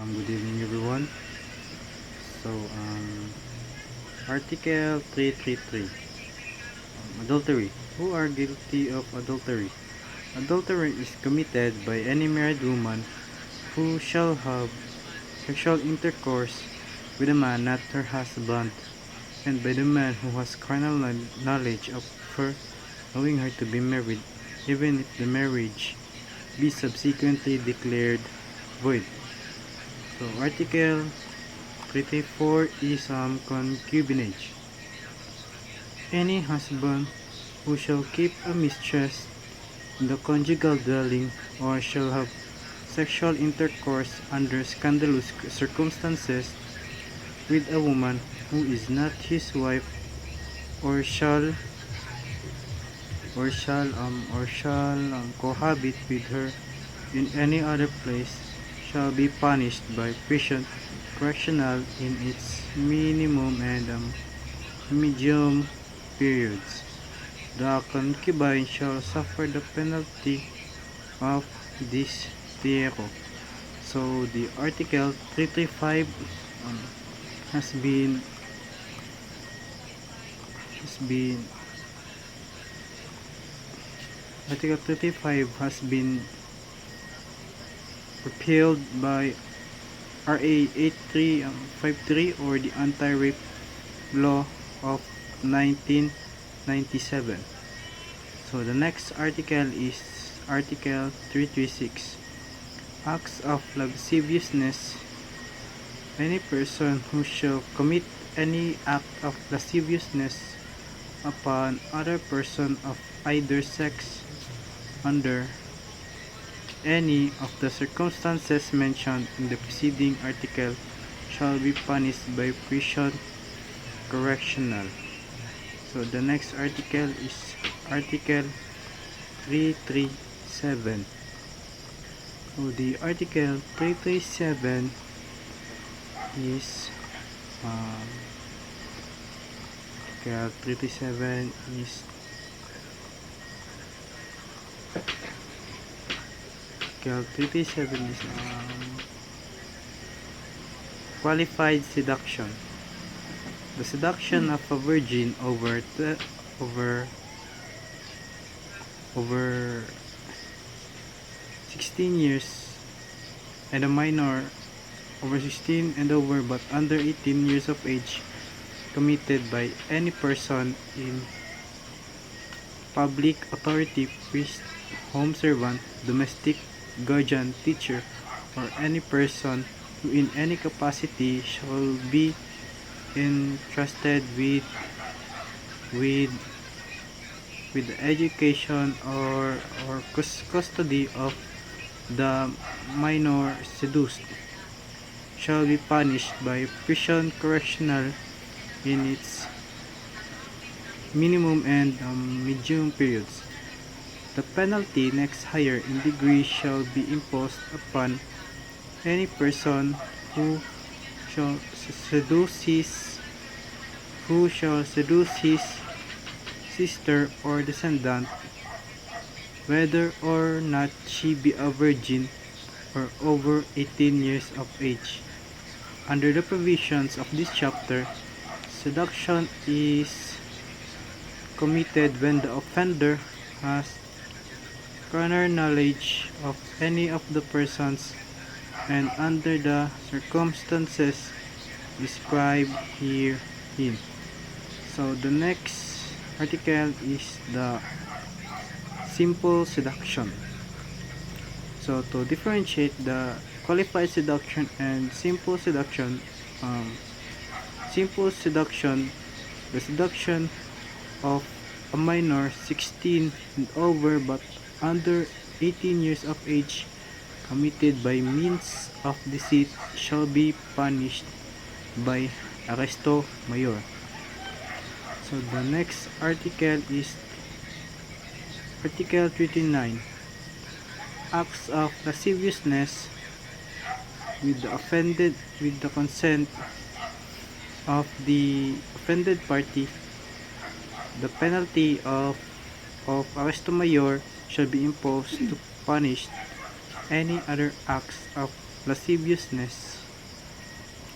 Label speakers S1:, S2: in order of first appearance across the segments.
S1: Good evening, everyone. So, Article 333, Adultery. Who are guilty of adultery? Adultery is committed by any married woman who shall have sexual intercourse with a man not her husband, and by the man who has carnal knowledge of her, knowing her to be married, even if the marriage be subsequently declared void. So, Article 334 is concubinage. Any husband who shall keep a mistress in the conjugal dwelling or shall have sexual intercourse under scandalous circumstances with a woman who is not his wife or shall cohabit with her in any other place shall be punished by prison correctional in its minimum and medium periods. The concubine shall suffer the penalty of this tiero. So the Article 335 has been Article 335 has been repealed by RA 8353 or the Anti-Rape Law of 1997. So the next article is Article 336. Acts of lasciviousness. Any person who shall commit any act of lasciviousness upon other person of either sex under any of the circumstances mentioned in the preceding article shall be punished by prison correctional. So the next article is Article 337. So the Article 337 is Article 337 is qualified seduction. The seduction of a virgin over 16 years and a minor over 16 and over but under 18 years of age committed by any person in public authority, priest, home servant, domestic, guardian, teacher, or any person who in any capacity shall be entrusted with the education or custody of the minor seduced shall be punished by prison correctional in its minimum and medium periods. The penalty next higher in degree shall be imposed upon any person who shall seduce his sister or descendant, whether or not she be a virgin or over 18 years of age. Under the provisions of this chapter, seduction is committed when the offender has carnal knowledge of any of the persons and under the circumstances described herein. So the next article is the simple seduction. So to differentiate the qualified seduction and simple seduction, simple seduction, the seduction of a minor 16 and over but under 18 years of age committed by means of deceit shall be punished by arresto mayor. So the next article is Article 39. Acts of lasciviousness with the consent of the offended party. The penalty of arresto mayor shall be imposed to punish any other acts of lasciviousness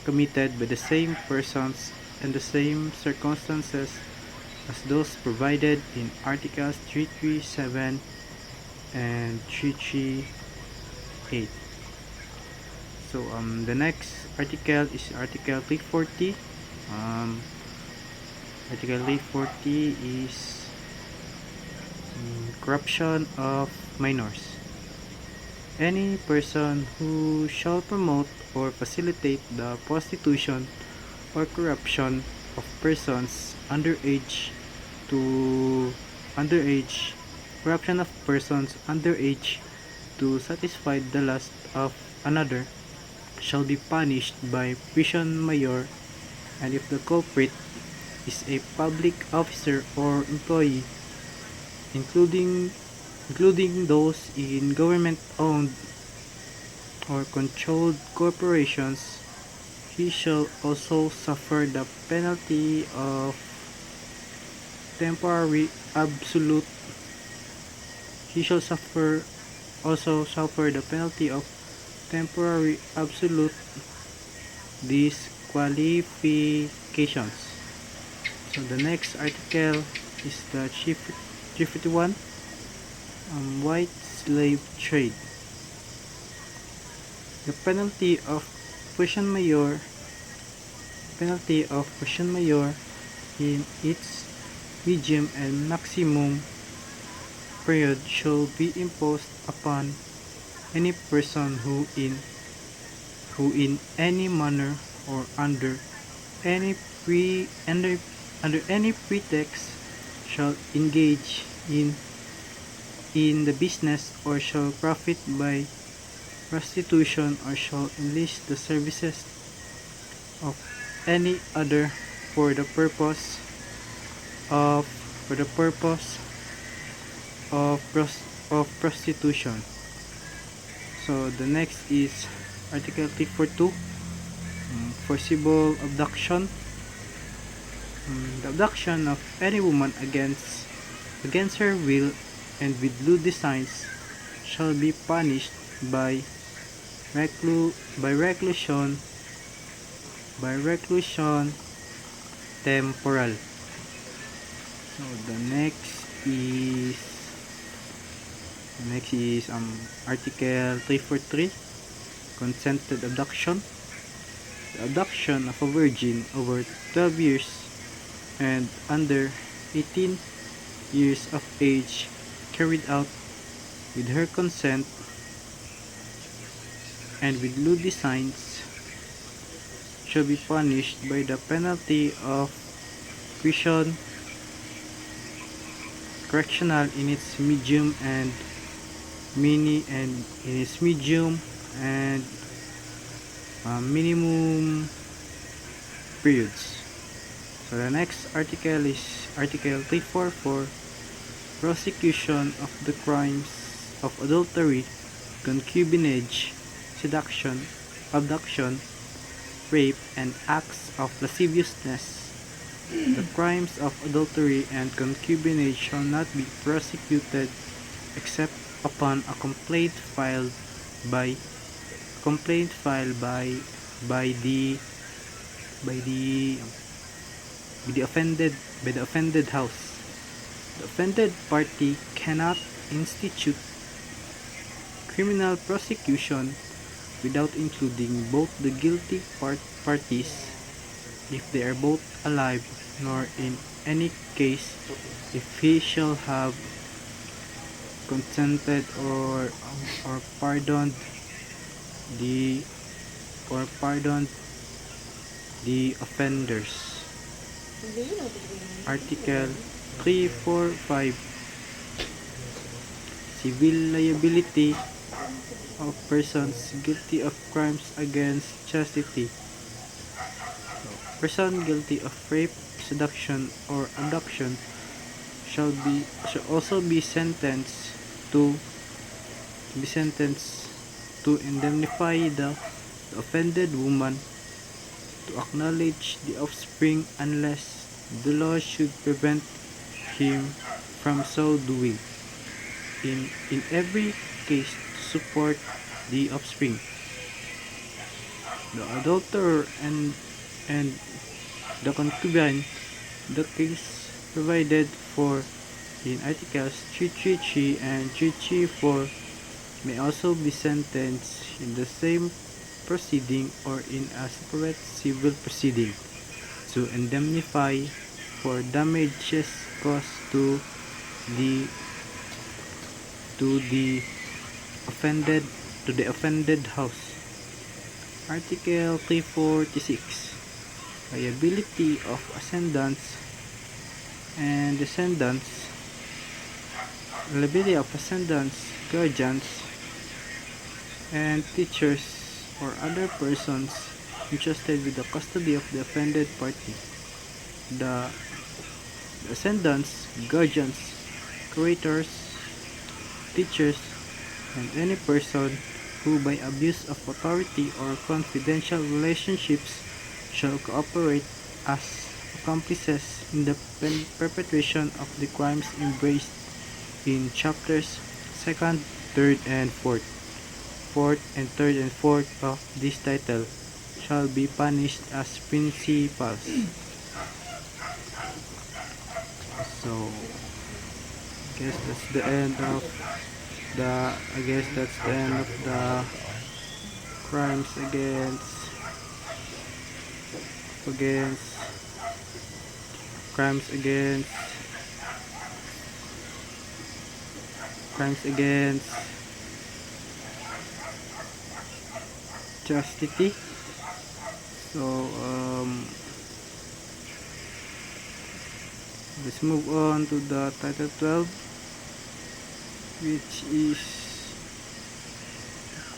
S1: committed by the same persons and the same circumstances as those provided in Articles 337 and 338. So the next article is Article 340. Article 340 is corruption of minors. Any person who shall promote or facilitate the prostitution or corruption of persons underage to satisfy the lust of another shall be punished by prison mayor, and if the culprit is a public officer or employee, including those in government-owned or controlled corporations, he shall also suffer the penalty of temporary absolute disqualifications. So the next article is the 351, white slave trade. The penalty of prison mayor in its medium and maximum period shall be imposed upon any person who in any manner or under any pretext shall engage in the business or shall profit by prostitution or shall enlist the services of any other for the purpose of prostitution. So the next is Article 342, forcible abduction. The abduction of any woman against her will and with lewd designs shall be punished by reclusion temporal. So the next is Article 343, consented abduction. The abduction of a virgin over 12 years and under 18 years of age carried out with her consent and with lewd designs shall be punished by the penalty of prison correctional in its medium and minimum periods. So the next article is Article 344, prosecution of the crimes of adultery, concubinage, seduction, abduction, rape, and acts of lasciviousness. The crimes of adultery and concubinage shall not be prosecuted except upon a complaint filed by the offended house. The offended party cannot institute criminal prosecution without including both the guilty parties if they are both alive, nor in any case if he shall have consented or pardoned the offenders. Article 345, civil liability of persons guilty of crimes against chastity. Person guilty of rape, seduction, or abduction shall also be sentenced to indemnify the offended woman, to acknowledge the offspring unless the law should prevent him from so doing, in every case to support the offspring, the adulterer and the concubine. The case provided for in Articles 333 and 334 may also be sentenced in the same proceeding or in a separate civil proceeding to indemnify for damages caused the to the offended to the offended house. Article 346. Liability of ascendants and descendants. Liability of ascendants, guardians, and teachers or other persons entrusted with the custody of the offended party. The ascendants, guardians, curators, teachers, and any person who by abuse of authority or confidential relationships shall cooperate as accomplices in the perpetration of the crimes embraced in chapters 2nd, 3rd, and 4th. 4th and 3rd and 4th of this title shall be punished as principals. So, guess that's the end of the crimes against crimes against crimes against chastity. So let's move on to the title 12, which is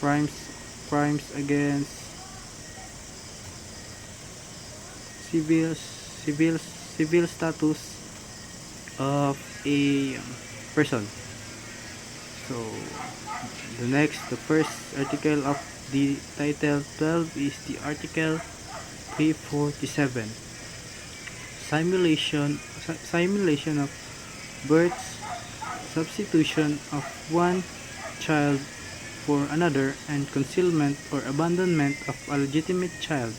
S1: crimes against civil status of a person. So the first article of the title 12 is the article 347. Simulation of births, substitution of one child for another, and concealment or abandonment of a legitimate child.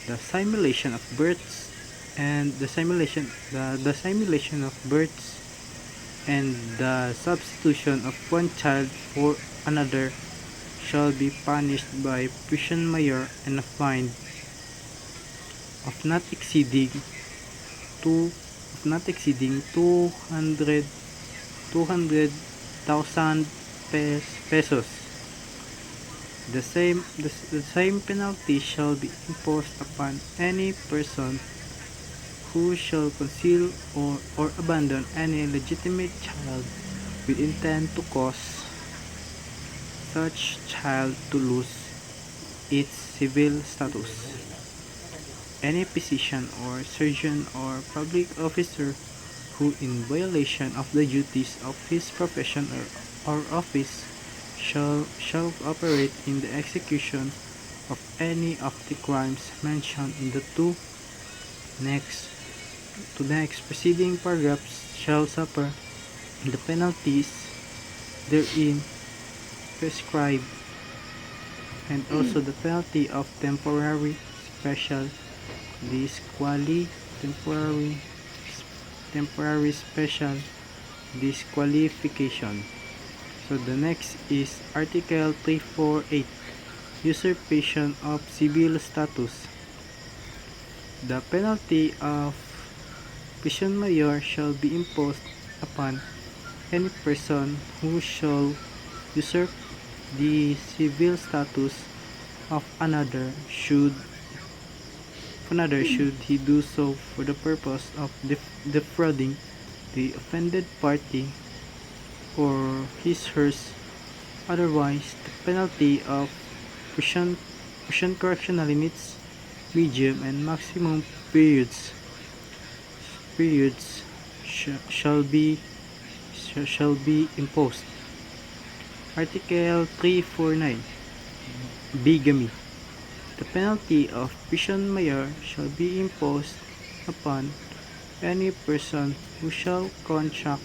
S1: The simulation of births and the simulation of births and the substitution of one child for another shall be punished by prison mayor and a fine of not exceeding 200,000 pesos. The same penalty shall be imposed upon any person who shall conceal or abandon any legitimate child with intent to cause such child to lose its civil status. Any physician or surgeon or public officer who in violation of the duties of his profession or office shall operate in the execution of any of the crimes mentioned in the next preceding paragraphs shall suffer the penalties therein prescribed, and also the penalty of temporary special disqualification. So the next is Article 348, usurpation of civil status. The penalty of prison mayor shall be imposed upon any person who shall usurp the civil status of another should he do so for the purpose of defrauding the offended party or hers. Otherwise, the penalty of prison correctional limits, medium and maximum periods shall be imposed. Article 349, bigamy. The penalty of prison mayor shall be imposed upon any person who shall contract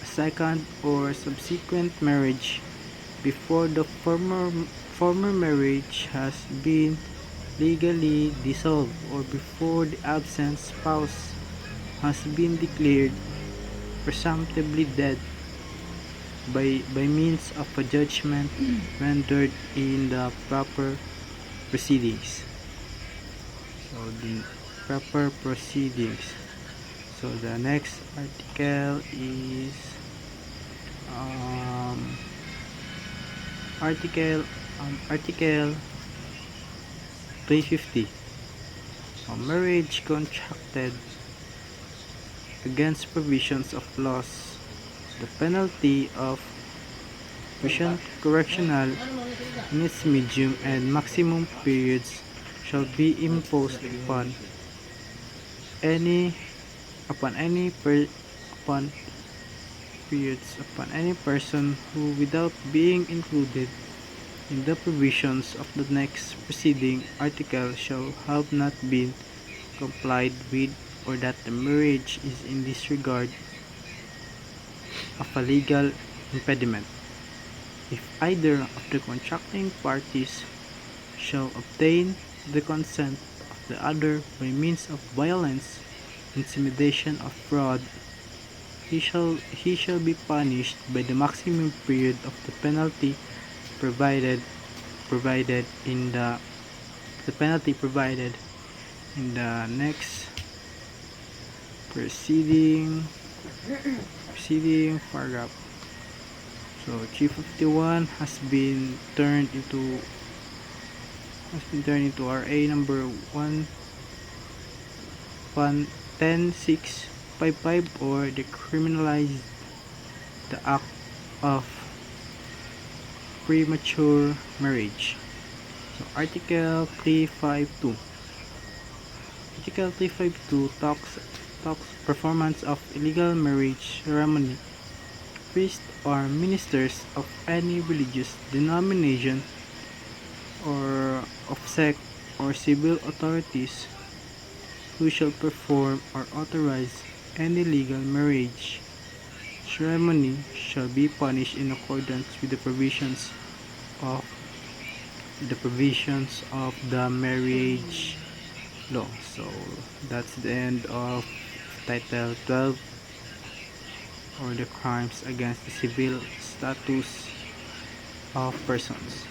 S1: a second or subsequent marriage before the former marriage has been legally dissolved or before the absent spouse has been declared presumptively dead by means of a judgment rendered in the proper proceedings. So the proper proceedings. So the next article is article 350. A marriage contracted against provisions of laws, the penalty of prison correctional in its medium and maximum periods shall be imposed any upon any per, upon upon any person who, without being included in the provisions of the next preceding article, shall have not been complied with, or that the marriage is in this regard of a legal impediment. If either of the contracting parties shall obtain the consent of the other by means of violence, intimidation, or fraud, he shall be punished by the maximum period of the penalty provided in the next preceding paragraph. So 351 has been turned into RA number 11655, or decriminalized the act of premature marriage. So Article 352. Article 352 talks performance of illegal marriage ceremony. Priests or ministers of any religious denomination or of sect or civil authorities who shall perform or authorize any legal marriage ceremony shall be punished in accordance with the provisions of the marriage law. So that's the end of Title 12, or the crimes against the civil status of persons.